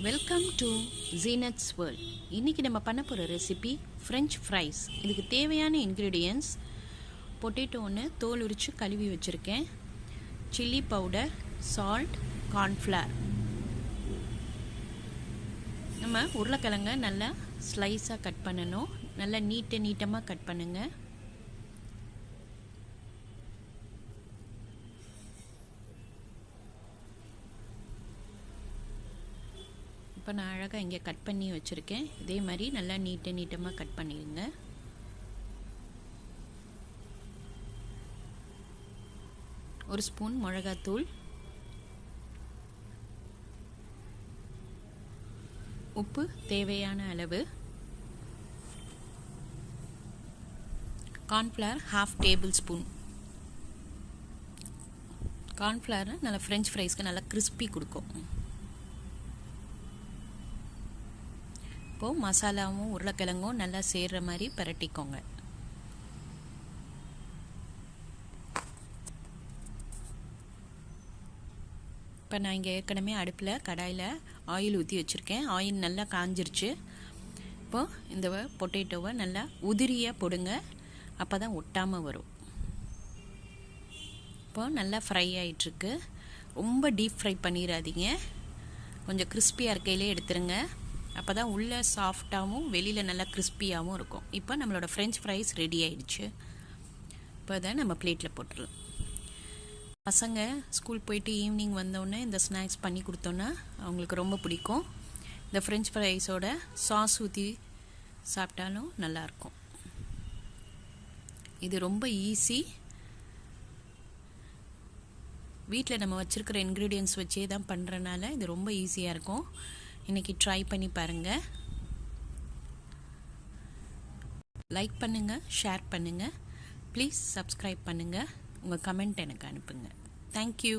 Welcome to Zeenath's World. இன்றைக்கி நம்ம பண்ண போகிற ரெசிபி ஃப்ரெஞ்ச் ஃப்ரைஸ். இதுக்கு தேவையான இன்க்ரீடியன்ட்ஸ்: பொட்டேட்டோ ஒன்று தோல் உரித்து கழுவி வச்சுருக்கேன், சில்லி பவுடர், சால்ட், கார்ன்ஃப்ளவர். நம்ம உருளைக்கிழங்க நல்லா ஸ்லைஸாக கட் பண்ணணும். நல்லா நீட்டமாக கட் பண்ணுங்கள். இப்போ நான் அழகாக இங்கே கட் பண்ணி வச்சுருக்கேன். இதே மாதிரி நல்லா நீட்டமாக கட் பண்ணிடுங்க. ஒரு ஸ்பூன் மிளகாத்தூள், உப்பு தேவையான அளவு, கார்ன்ஃப்ளவர் 1/2 டேபிள் ஸ்பூன். கார்ன்ஃப்ளவர் நல்லா ஃப்ரெஞ்ச் ஃப்ரைஸ்க்கு நல்லா கிறிஸ்பி கொடுக்கும். இப்போது மசாலாவும் உருளைக்கிழங்கும் நல்லா சேர்கிற மாதிரி பரட்டிக்கோங்க. இப்போ நான் இங்கே ஏற்கனவே அடுப்பில் கடாயில் ஆயில் ஊற்றி வச்சுருக்கேன். ஆயில் நல்லா காஞ்சிருச்சு. இப்போது இந்த பொட்டேட்டோவை நல்லா உதிரியாக போடுங்க, அப்போ தான் ஒட்டாமல் வரும். இப்போது நல்லா ஃப்ரை ஆகிட்டுருக்கு. ரொம்ப டீப் ஃப்ரை பண்ணிடாதீங்க, கொஞ்சம் கிறிஸ்பியாக இருக்கையிலே எடுத்துருங்க. அப்போ தான் உள்ளே சாஃப்டாகவும் வெளியில் நல்லா கிறிஸ்பியாகவும் இருக்கும். இப்போ நம்மளோட ஃப்ரெஞ்ச் ஃப்ரைஸ் ரெடி ஆகிடுச்சு. இப்போ அதை நம்ம பிளேட்டில் போட்டுடலாம். பசங்க ஸ்கூல் போயிட்டு ஈவினிங் வந்தோடனே இந்த ஸ்நாக்ஸ் பண்ணி கொடுத்தோன்னா அவங்களுக்கு ரொம்ப பிடிக்கும். இந்த ஃப்ரெஞ்ச் ஃப்ரைஸோட சாஸ் ஊற்றி சாப்பிட்டாலும் நல்லாயிருக்கும். இது ரொம்ப ஈஸி. வீட்டில் நம்ம வச்சுருக்கிற இன்க்ரீடியன்ட்ஸ் வச்சே தான் பண்ணுறனால இது ரொம்ப ஈஸியாக இருக்கும். இன்றைக்கி ட்ரை பண்ணி பாருங்கள். லைக் பண்ணுங்கள், ஷேர் பண்ணுங்கள், ப்ளீஸ் சப்ஸ்கிரைப் பண்ணுங்கள். உங்கள் கமெண்ட் எனக்கு அனுப்புங்க. தேங்க்யூ.